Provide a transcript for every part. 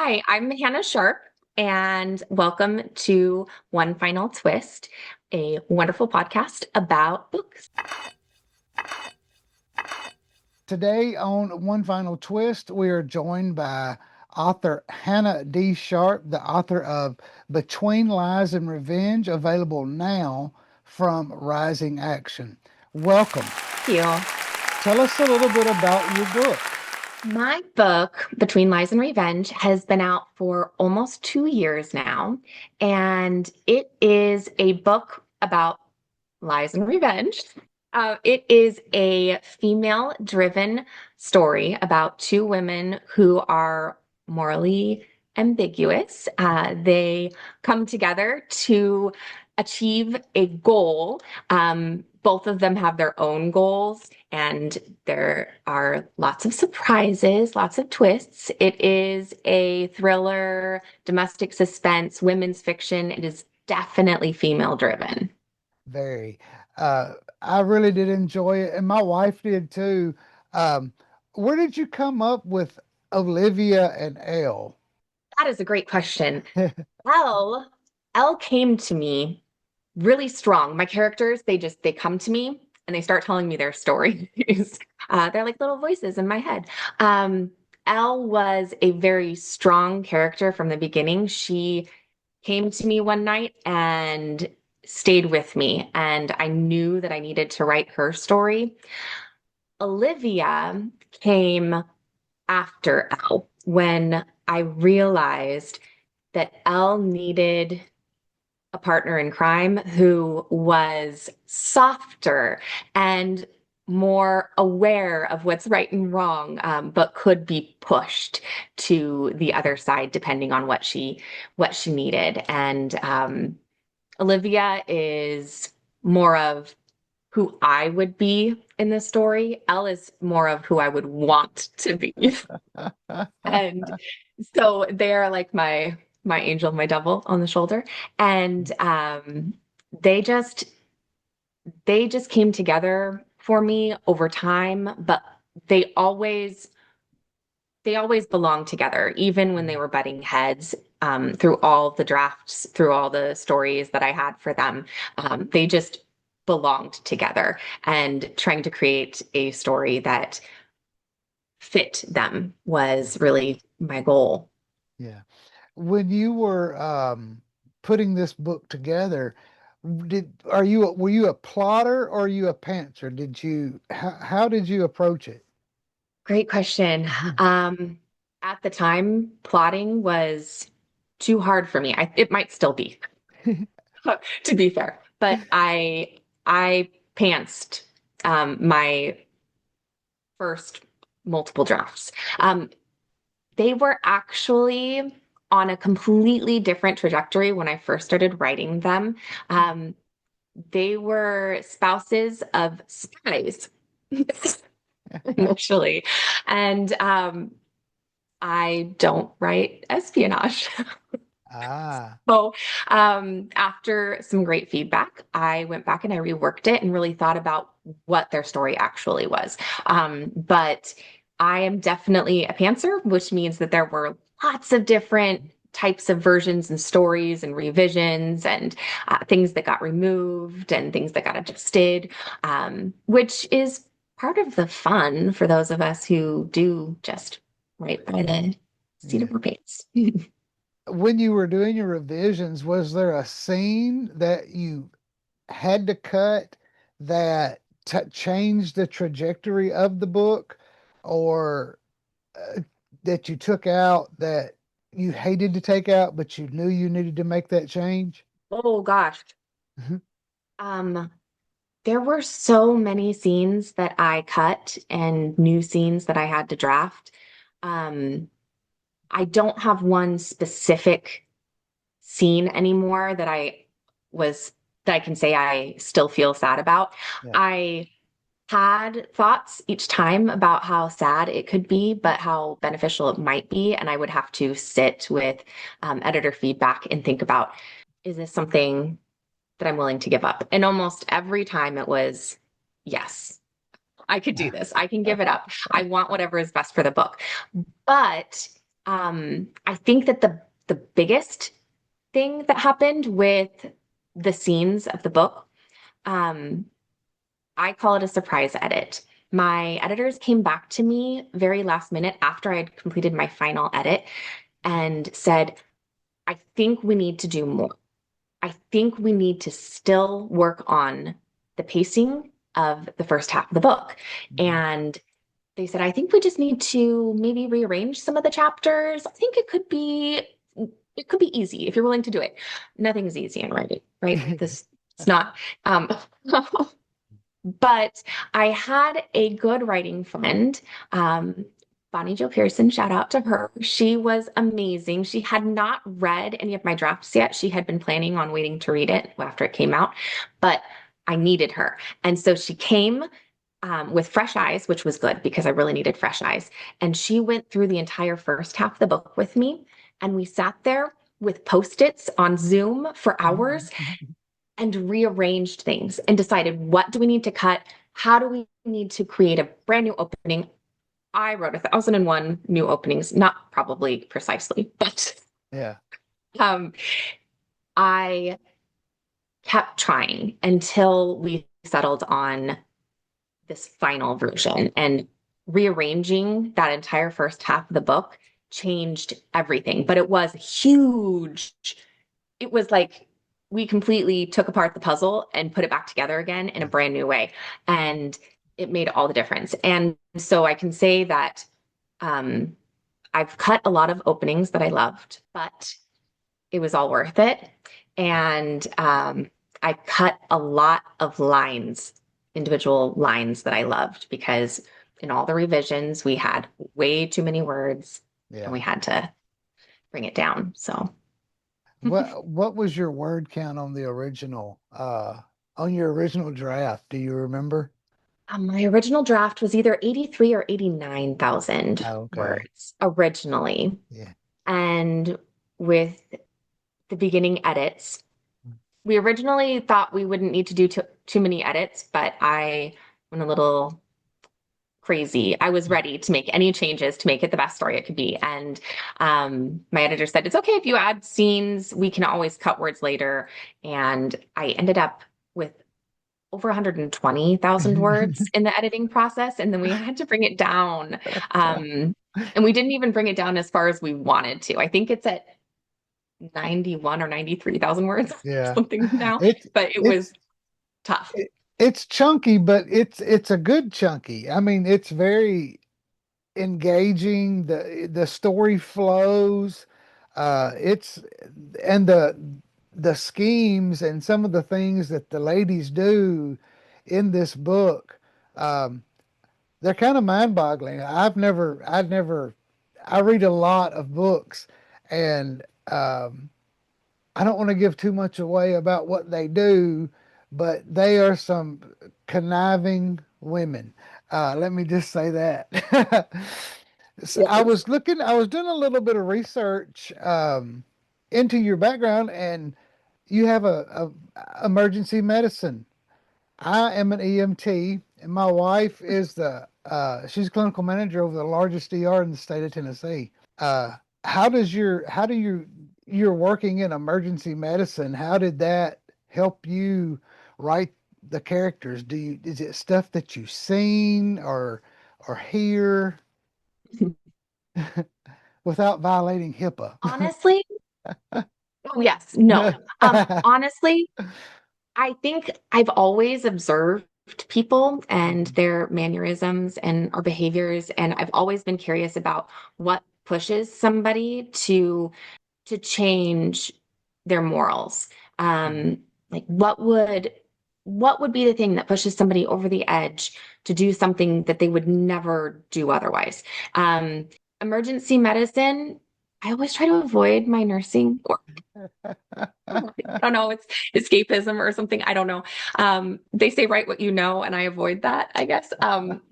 Hi, I'm Hannah Sharp, and welcome to One Final Twist, a wonderful podcast about books. Today on One Final Twist, we are joined by author Hannah D Sharp, the author of Between Lies and Revenge, available now from Rising Action. Welcome. Thank you. Tell us a little bit about your book. My book, Between Lies and Revenge, has been out for almost 2 years now, and it is a book about lies and revenge. It is a female-driven story about two women who are morally ambiguous. They come together to achieve a goal. Both of them have their own goals, and there are lots of surprises, lots of twists. It is a thriller, domestic suspense, women's fiction. It is definitely female-driven. Very. I really did enjoy it, and my wife did too. Um, where did you come up with Olivia and Elle? That is a great question. Elle, Elle came to me really strong. My characters, they come to me and they start telling me their stories. They're like little voices in my head. Elle was a very strong character from the beginning. She came to me one night and stayed with me, and I knew that I needed to write her story. Olivia came after Elle when I realized that Elle needed a partner in crime who was softer and more aware of what's right and wrong, but could be pushed to the other side depending on what she needed. And Olivia is more of who I would be in this story. Elle is more of who I would want to be. And so they are like my angel, my devil on the shoulder. And they just they just came together for me over time, but they always they always belonged together, even when they were butting heads. Through all the drafts, through all the stories that I had for them, they just belonged together. And trying to create a story that fit them was really my goal. Yeah. When you were putting this book together, were you a plotter or are you a pantser? How did you approach it? Great question. Um, at the time, plotting was too hard for me. It might still be, to be fair, but I pantsed my first multiple drafts. They were actually on a completely different trajectory when I first started writing them. Um, they were spouses of spies, initially. And I don't write espionage. Ah, So after some great feedback, I went back and I reworked it and really thought about what their story actually was. But I am definitely a pantser, which means that there were lots of different types of versions and stories and revisions and things that got removed and things that got adjusted, which is part of the fun for those of us who do just write by the seat yeah. of our pants. When you were doing your revisions, was there a scene that you had to cut that t changed the trajectory of the book, or that you took out that you hated to take out, but you knew you needed to make that change? Oh gosh. Mhm. Um, there were so many scenes that I cut and new scenes that I had to draft. Um, I don't have one specific scene anymore was that I can say I still feel sad about. Yeah. I had thoughts each time about how sad it could be, but how beneficial it might be. And I would have to sit with editor feedback and think about, is this something that I'm willing to give up? And almost every time it was, yes, I could do this. I can give it up. I want whatever is best for the book. But I think that the biggest thing that happened with the scenes of the book, um, I call it a surprise edit. My editors came back to me very last minute after I had completed my final edit and said, I think we need to do more. I think we need to still work on the pacing of the first half of the book. Mhm. And they said, I think we just need to maybe rearrange some of the chapters. I think it could be easy if you're willing to do it. Nothing's easy in writing, right? This it's not. Um, but I had a good writing friend, Bonnie Jo Pearson, shout out to her. She was amazing. She had not read any of my drafts yet. She had been planning on waiting to read it after it came out, but I needed her. And so she came with fresh eyes, which was good because I really needed fresh eyes. And she went through the entire first half of the book with me. And we sat there with post-its on Zoom for hours and rearranged things and decided what do we need to cut? How do we need to create a brand new opening? I wrote 1001 new openings, not probably precisely, but Yeah. um, I kept trying until we settled on this final version. And rearranging that entire first half of the book changed everything. But it was huge. It was like we completely took apart the puzzle and put it back together again in a brand new way. And it made all the difference. And so I can say that um, I've cut a lot of openings that I loved, but it was all worth it. And I cut a lot of lines, individual lines that I loved, because in all the revisions, we had way too many words and Yeah. we had to bring it down. So What was your word count on your original draft? Do you remember? my original draft was either 83 or 89,000 Oh, okay. words originally. Yeah. And with the beginning edits, we originally thought we wouldn't need to do too many edits, but I went a little crazy. I was ready to make any changes to make it the best story it could be. And my editor said, it's okay if you add scenes, we can always cut words later. And I ended up with over 120,000 words in the editing process. And then we had to bring it down. And we didn't even bring it down as far as we wanted to. I think it's at 91 or 93,000 words, Yeah. something now, It's but it was it's tough. it's chunky, but it's a good chunky. I mean, it's very engaging. The story flows. It's and the schemes and some of the things that the ladies do in this book, um, they're kind of mind-boggling. I read a lot of books, and I don't want to give too much away about what they do, but they are some conniving women. Let me just say that. So Yes. I was doing a little bit of research into your background, and you have a emergency medicine. I am an EMT, and my wife is she's clinical manager over the largest ER in the state of Tennessee. How do you're working in emergency medicine? How did that help you write the characters? Is it stuff that you've seen or hear without violating HIPAA? Honestly, oh yes, no. Honestly, I think I've always observed people and their mannerisms and our behaviors, and I've always been curious about what pushes somebody to change their morals. Um, like what would be the thing that pushes somebody over the edge to do something that they would never do otherwise? Um, Emergency medicine, I always try to avoid my nursing or I don't know, it's escapism or something. I don't know. They say write what you know, and I avoid that, I guess. Um,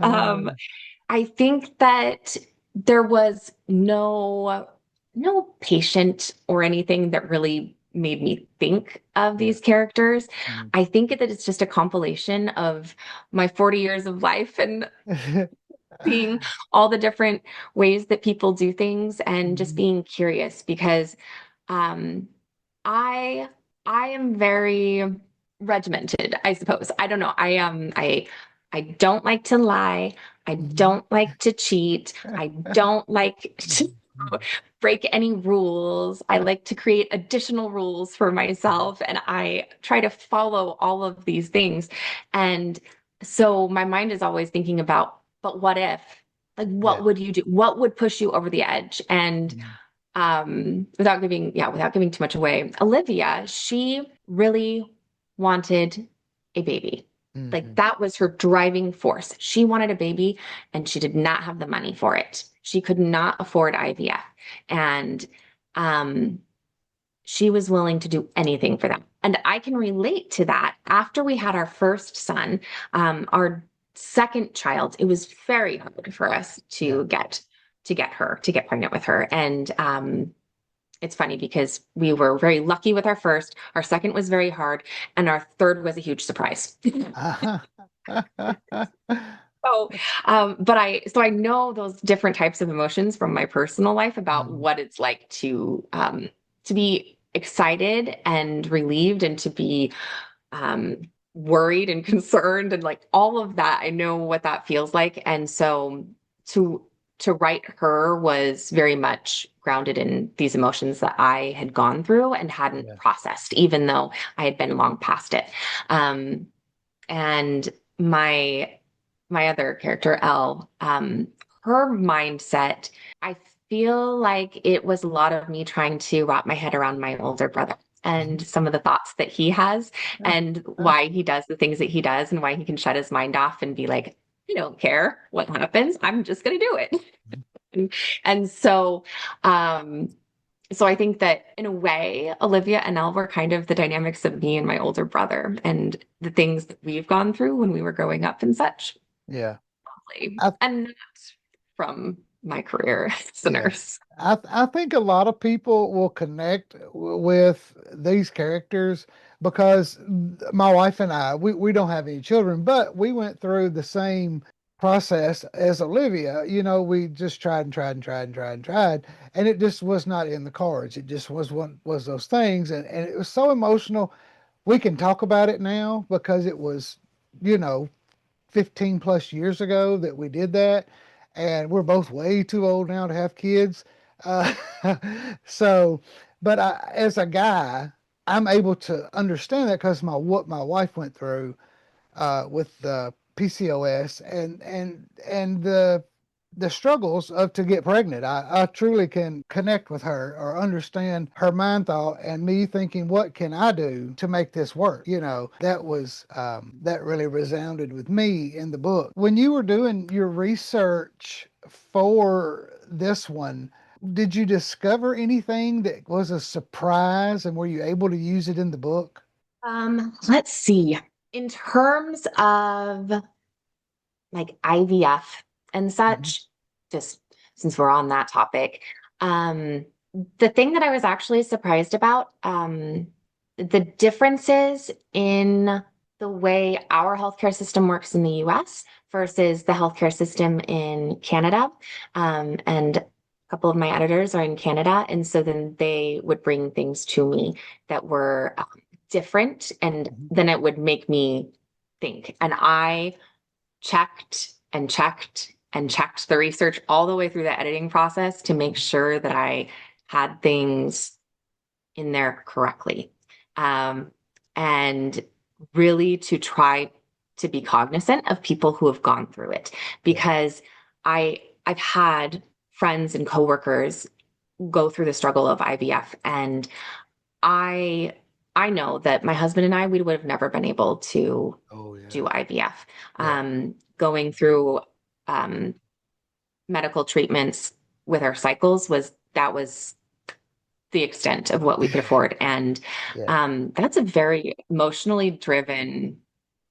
I think that there was no patient or anything that really made me think of Yeah. these characters. Mm. I think that it's just a compilation of my 40 years of life and seeing all the different ways that people do things and just Mhm. being curious because um, I I am very regimented, I suppose. I don't know. I don't like to lie. I Mhm. don't like to cheat. I don't like to break any rules. I like to create additional rules for myself and I try to follow all of these things. And so my mind is always thinking about, but what if? Like, what Yeah. would you do? What would push you over the edge? And Mhm. without giving too much away, Olivia, she really wanted a baby. Like Mhm. that was her driving force. She wanted a baby and she did not have the money for it. She could not afford IVF. And um, she was willing to do anything for them. And I can relate to that. After we had our first son, our second child, it was very hard for us Yeah. to get pregnant with her. And it's funny because we were very lucky with our first, our second was very hard, and our third was a huge surprise. Uh-huh. So, so I know those different types of emotions from my personal life about Mhm. what it's like to be excited and relieved and to be worried and concerned and like all of that. I know what that feels like. And so to to write her was very much grounded in these emotions that I had gone through and hadn't Yeah. processed, even though I had been long past it. Um, and my my other character, Elle, her mindset, I feel like it was a lot of me trying to wrap my head around my older brother and Mhm. some of the thoughts that he has and why he does the things that he does and why he can shut his mind off and be like, I don't care what happens. I'm just going to do it. And um, so I think that in a way, Olivia and Elle were kind of the dynamics of me and my older brother and the things that we've gone through when we were growing up and such, Yeah. probably, I and not from my career as a Yeah. nurse. I think a lot of people will connect with these characters because my wife and I, we don't have any children, but we went through the same process as Olivia. You know, we just tried and tried and tried and tried and tried, and it just was not in the cards. It just was one was those things, and it was so emotional. We can talk about it now because it was, you know, 15 plus years ago that we did that. And we're both way too old now to have kids. Uh, so, but as a guy, I'm able to understand that because what my wife went through with the PCOS and the struggles of to get pregnant. I truly can connect with her or understand her mind thought and me thinking, what can I do to make this work? You know, that was that really resounded with me in the book. When you were doing your research for this one, did you discover anything that was a surprise and were you able to use it in the book? Let's see. In terms of like IVF and Mhm. such, just since we're on that topic, um, the thing that I was actually surprised about, the differences in the way our healthcare system works in the US versus the healthcare system in Canada. And a couple of my editors are in Canada. And so then they would bring things to me that were different, and Mhm. then it would make me think. And I checked and checked and checked the research all the way through the editing process to make sure that I had things in there correctly. Um, and really to try to be cognizant of people who have gone through it Yeah. because I've had friends and coworkers go through the struggle of IVF and I I know that my husband and I we would have never been able to Oh yeah. do IVF. Yeah. Going through um, medical treatments with our cycles was the extent of what we could afford, and Yeah. that's a very emotionally driven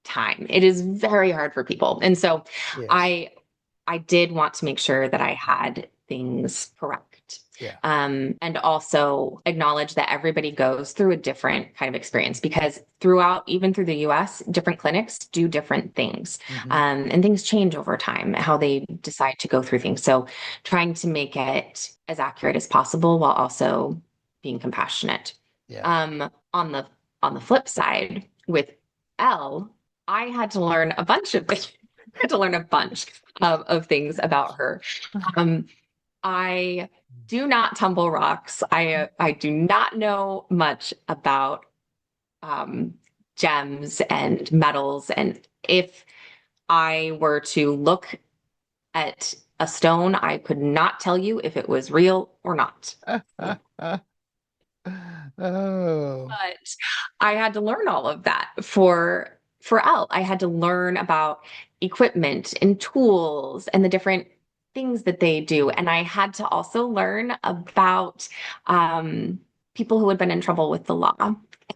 time. It is very hard for people, and so Yes. I I did want to make sure that I had things correct. Yeah. And also acknowledge that everybody goes through a different kind of experience because throughout, even through the US, different clinics do different things. Hmm. And things change over time, how they decide to go through things. So trying to make it as accurate as possible while also being compassionate. Yeah. On the flip side, with Elle, I had to learn a bunch of things. I had to learn a bunch of things about her. Um, I do not tumble rocks. I do not know much about um, gems and metals. And if I were to look at a stone, I could not tell you if it was real or not. Oh. But I had to learn all of that for Elle. I had to learn about equipment and tools and the different things that they do. And I had to also learn about people who had been in trouble with the law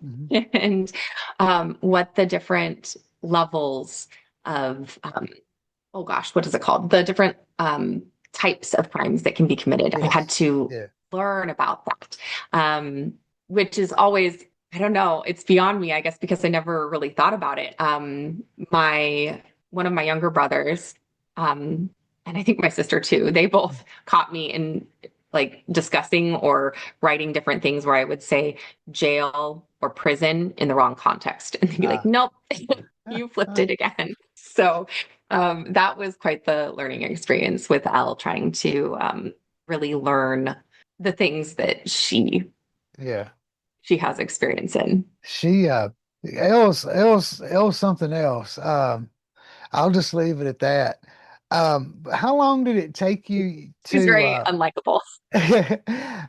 Mhm. and what the different levels of oh gosh, what is it called? The different types of crimes that can be committed. I had Yes. to Yeah. learn about that, which is always, I don't know, it's beyond me, I guess, because I never really thought about it. My one of my younger brothers, um, and I think my sister too, they both caught me in like discussing or writing different things where I would say jail or prison in the wrong context. And they'd be like, Ah. nope, you flipped it again. So that was quite the learning experience with Elle trying to really learn the things that Yeah. she has experience in. She else something else. I'll just leave it at that. How long did it take you She's to very unlikable.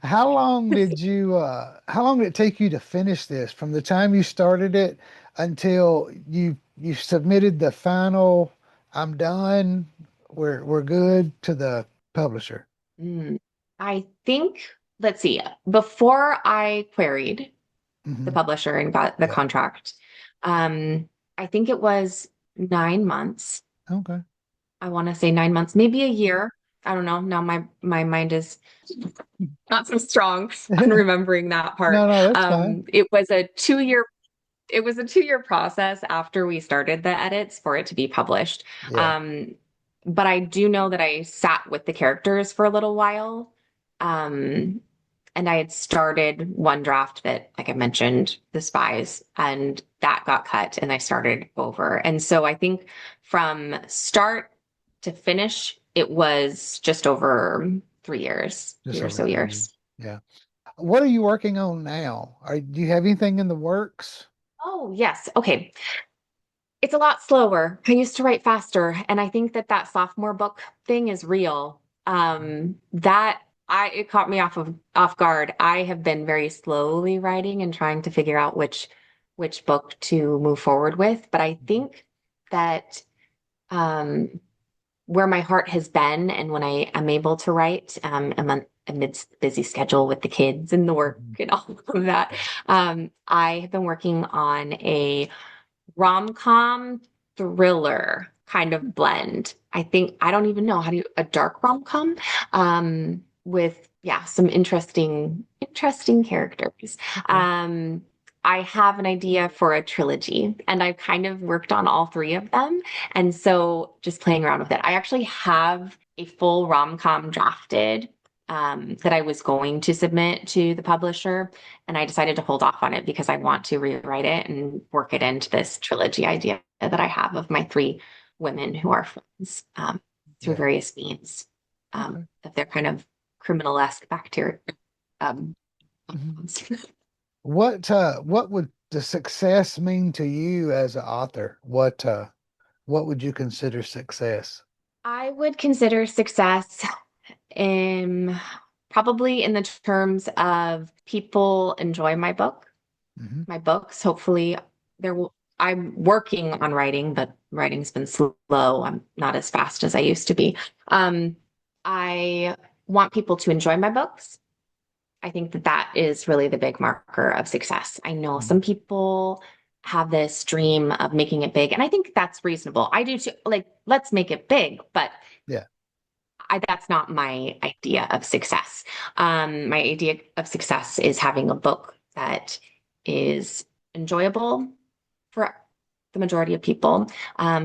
how long did it take you to finish this from the time you started it until you submitted the final I'm done, we're good to the publisher? Mm. I think, let's see, before I queried the Hmm. publisher and got the Yeah. contract, um, I think it was 9 months. Okay. I want to say 9 months, maybe a year. I don't know. Now my mind is not so strong on remembering that part. No, no, that's fine. It was a 2 year process after we started the edits for it to be published. Yeah. Um, but I do know that I sat with the characters for a little while. Um, and I had started one draft that, like I mentioned, the spies, and that got cut, and I started over. And so I think from start to finish, it was just over 3 years, Just three or over so 3 years. years. Yeah. What are you working on now? Do you have anything in the works? Oh, yes. Okay. It's a lot slower. I used to write faster, and I think that that sophomore book thing is real. That I it caught me off guard. I have been very slowly writing and trying to figure out which book to move forward with, but I think that um where my heart has been and when I am able to write amidst the busy schedule with the kids and the work Mhm. and all of that, I have been working on a rom-com thriller kind of blend. I think I don't even know how to a dark rom-com with yeah, some interesting characters. Okay. Um I have an idea for a trilogy and I've kind of worked on all three of them. And so just playing around with it. I actually have a full rom-com drafted that I was going to submit to the publisher. And I decided to hold off on it because I want to rewrite it and work it into this trilogy idea that I have of my three women who are friends through Yeah. various means Okay. of their kind of criminal-esque bacteria. Um, Mhm. What would the success mean to you as an author? What would you consider success? I would consider success in probably in the terms of people enjoy Hmm. my books. Hopefully, there will. I'm working on writing, but writing's been slow. I'm not as fast as I used to be. Um, I want people to enjoy my books. I think that that is really the big marker of success. I know Hmm. some people have this dream of making it big, and I think that's reasonable. I do too. Like, let's make it big, but Yeah. That's not my idea of success. My idea of success is having a book that is enjoyable for the majority of people.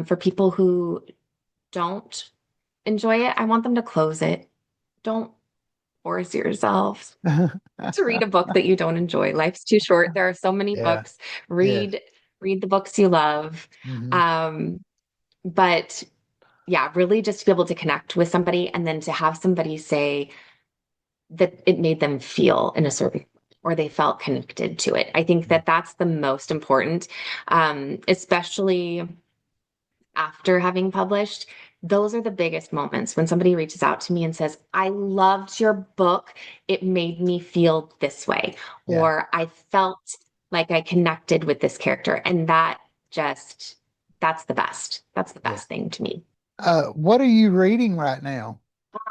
For people who don't enjoy it, I want them to close it. Don't force yourself to read a book that you don't enjoy. Life's too short. There are so many Yeah. books. Yes. Read the books you love. Hmm. Um, but yeah, really just to be able to connect with somebody and then to have somebody say that it made them feel in a certain or they felt connected to it. I think that that's the most important, especially after having published. Those are the biggest moments when somebody reaches out to me and says, I loved your book. It made me feel this way. Yeah. Or I felt like I connected with this character. And just, that's the best. That's the Yeah. best thing to me. What are you reading right now?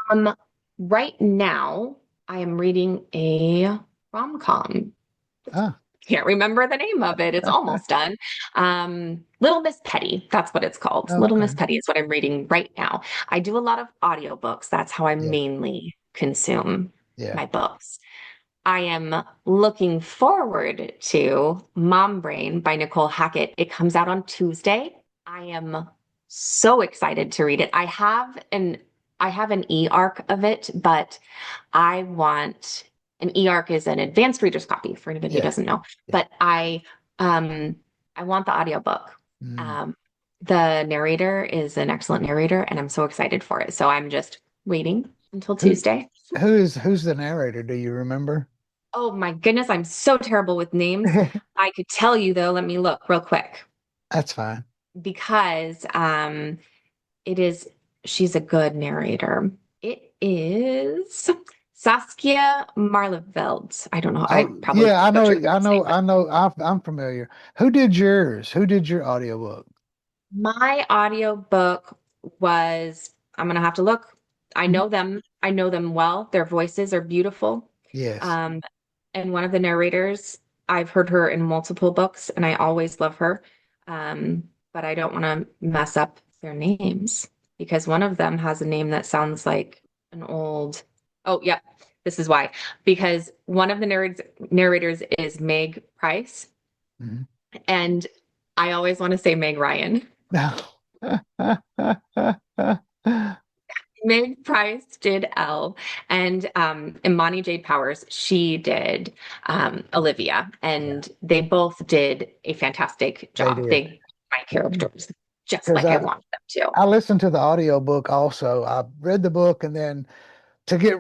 Um, right now, I am reading a rom-com. Ah. Can't remember the name of it. It's almost done. Little Miss Petty, that's what it's called. Little Miss Okay. Petty is what I'm reading right now. I do a lot of audiobooks. That's how I Yeah. mainly consume Yeah. my books. I am looking forward to Mom Brain by Nicole Hackett. It comes out on Tuesday. I am so excited to read it. I have an e-arc of it, but I want an e-arc is an advanced reader's copy for anybody who Yeah. doesn't know. Yeah. But um I want the audiobook. Mm. Um the narrator is an excellent narrator and I'm so excited for it. So I'm just waiting until Who Tuesday. who's the narrator? Do you remember? Oh my goodness, I'm so terrible with names. I could tell you though, let me look real quick That's fine. because it is she's a good narrator. It is Saskia Marleveld. I don't know. I Oh, probably yeah, butchered the last name, but I know. I'm familiar. Who did yours? Who did your audiobook? my audiobook was, I'm gonna have to look. I Mhm. know them. I know them well. Their voices are beautiful. Yes. Um, and one of the narrators, I've heard her in multiple books, and I always love her. But I don't want to mess up their names because one of them has a name that sounds like an old. Oh, yep. This is why. Because one of the narrators is Meg Price, Mhm. and I always want to say Meg Ryan. No. Meg Price did Elle, and Imani Jade Powers, she did Olivia, Yeah, and they both did a fantastic they job. did. They my characters just Because like I wanted them to. I listened to the audiobook also. I read the book and then to get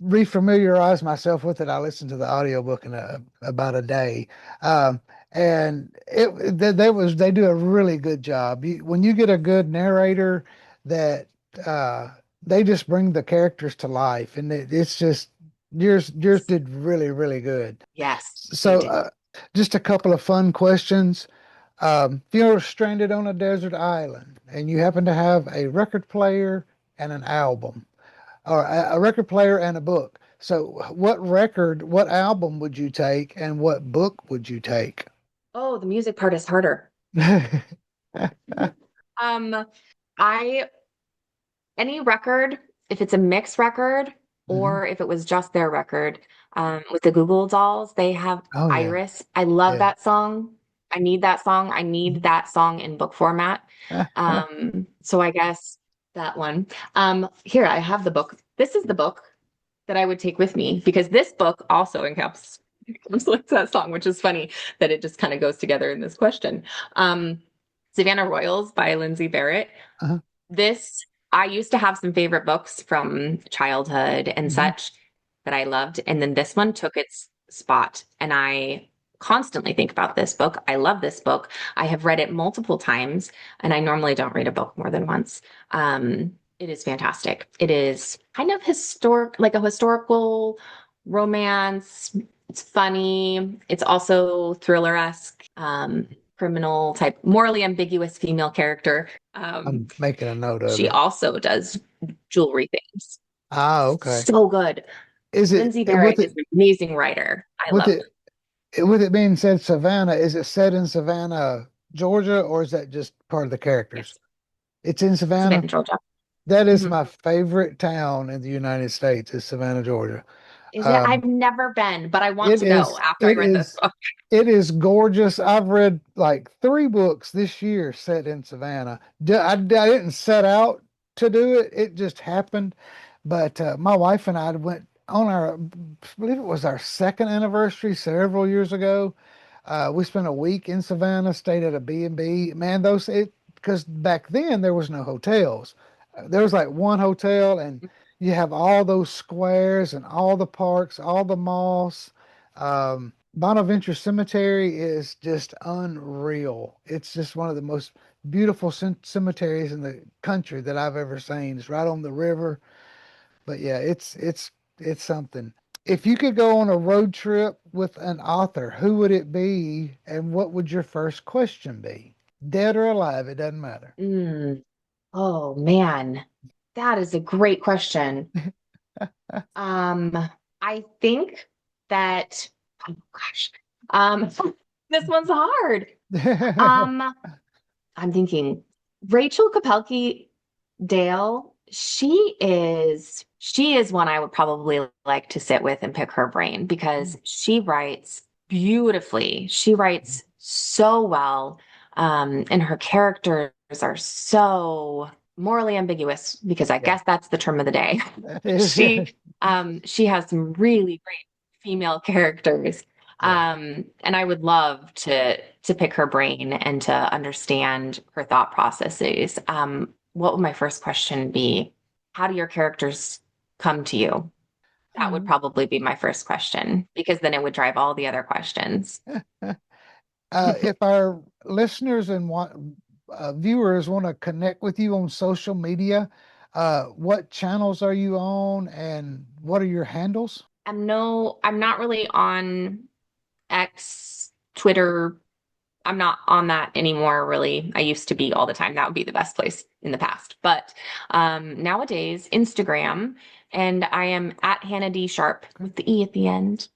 refamiliarize myself with it, I listened to the audiobook in about a day. Um, and they do a really good job. When you get a good narrator that uh, they just bring the characters to life, and it's just yours did really really good. Yes, they So, did. just a couple of fun questions. If you're stranded on a desert island and you happen to have a record player and an album, or a record player and a book. So, what album would you take, and what book would you take? Oh, the music part is harder. Um, I any record, if it's a mixed record Mhm. or if it was just their record, with the Google Dolls, they have Oh yeah, Iris. I love yeah. that song. I need that song. I need that song in book format. So I guess that one. Here I have the book. This is the book that I would take with me because this book also encapsulates that song, which is funny that it just kind of goes together in this question. Um, Savannah Royals by Lindsay Barrett. Uh-huh. This, I used to have some favorite books from childhood and Mhm. such that I loved. And then this one took its spot. And I constantly think about this book. I love this book. I have read it multiple times, and I normally don't read a book more than once. It is fantastic. It is kind of historic, like a historical romance. It's funny. It's also thriller-esque, criminal type, morally ambiguous female character. I'm making a note of She it. also does jewelry things. Ah, okay. So good. Is Lindsay with Barrett is an amazing writer. I with love it with it being said Savannah? Is it set in Savannah, Georgia, or is that just part of the it. characters? Yes, It's in it's a bit Savannah. in Georgia. That is Mhm. my favorite town in the United States is Savannah, Georgia. Is it? Um, I've never been, but I want it to go is, after I it read this is, book. it is gorgeous. I've read like three books this year set in Savannah. I didn't set out to do it. It just happened. But my wife and I went on I believe it was our second anniversary several years ago. We spent a week in Savannah, stayed at a B&B. Man, because back then there was no hotels. There was like one hotel, and you have all those squares and all the parks, all the malls. Bonaventure Cemetery is just unreal. It's just one of the most beautiful cemeteries in the country that I've ever seen. It's right on the river. But yeah, it's something. If you could go on a road trip with an author, who would it be, and what would your first question be? Dead or alive, it doesn't matter. Mm. Oh man, that is a great question. Um, I think that, oh gosh, um, this one's hard. Um, I'm thinking Rachel Kapelke Dale, she is one I would probably like to sit with and pick her brain because she writes beautifully. She writes so well. And her characters are so morally ambiguous because I Yeah. guess that's the term of the day. She has some really great female characters. Yeah. And I would love to pick her brain and to understand her thought processes. What would my first question be? How do your characters come to you? That would Mhm. probably be my first question because then it would drive all the other questions. If our listeners and viewers want to connect with you on social media, what channels are you on and what are your handles? I'm not really on X, Twitter. I'm not on that anymore, really. I used to be all the time. That would be the best place in the past. But nowadays, Instagram, and I am at Hannah D Sharpe Okay. with the E at the end.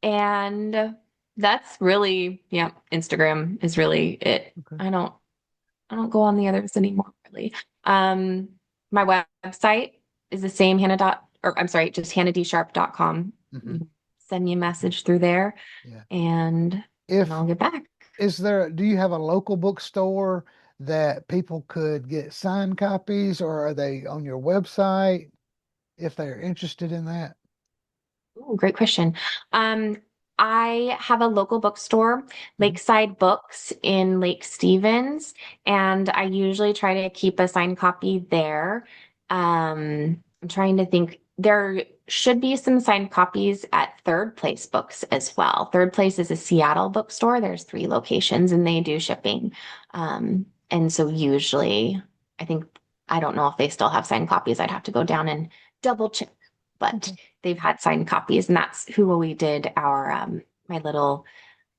And that's really, yeah, Instagram is really it. Okay. I don't go on the others anymore, really. Um, my website is the same, or I'm sorry, just hannadsharp.com. Hmm. Send me a message through there Yeah. and If I'll get back. do you have a local bookstore that people could get signed copies, or are they on your website if they're interested in that? Ooh, great question. Um, I have a local bookstore, Mhm. Lakeside Books in Lake Stevens, and I usually try to keep a signed copy there. I'm trying to think. There should be some signed copies at Third Place Books as well. Third Place is a Seattle bookstore. There's three locations and they do shipping. And so usually, I think, I don't know if they still have signed copies. I'd have to go down and double check, but Okay. they've had signed copies, and that's who we did our my little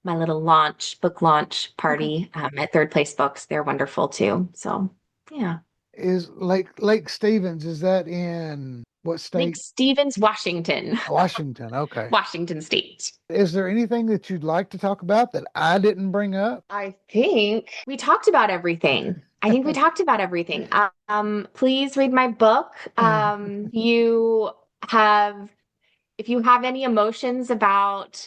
book launch Okay. party at Third Place Books. They're wonderful too. So yeah, Is Lake Stevens, is that in what Lake state? Stevens, Washington, Washington. Okay. Washington State. Is there anything that you'd like to talk about that I didn't bring up? I think we talked about everything. I think we talked about everything. Please read my book. You have if you have any emotions about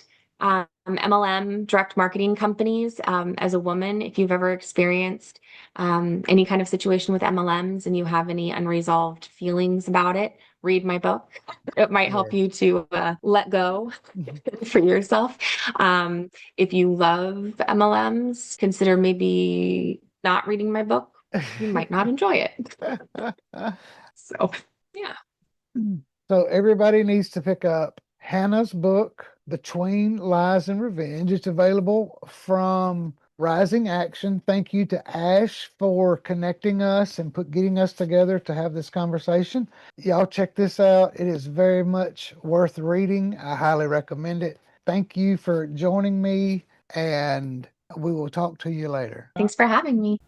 MLM direct marketing companies, as a woman, if you've ever experienced any kind of situation with MLMs and you have any unresolved feelings about it, read my book. It might help Yes. you to let go for yourself. If you love MLMs, consider maybe not reading my book. You might not enjoy it. So, yeah. So everybody needs to pick up Hannah's book, Between Lies and Revenge. It's available from Rising Action. Thank you to Ash for connecting us and getting us together to have this conversation. Y'all check this out. It is very much worth reading. I highly recommend it. Thank you for joining me, and we will talk to you later. Thanks for having me.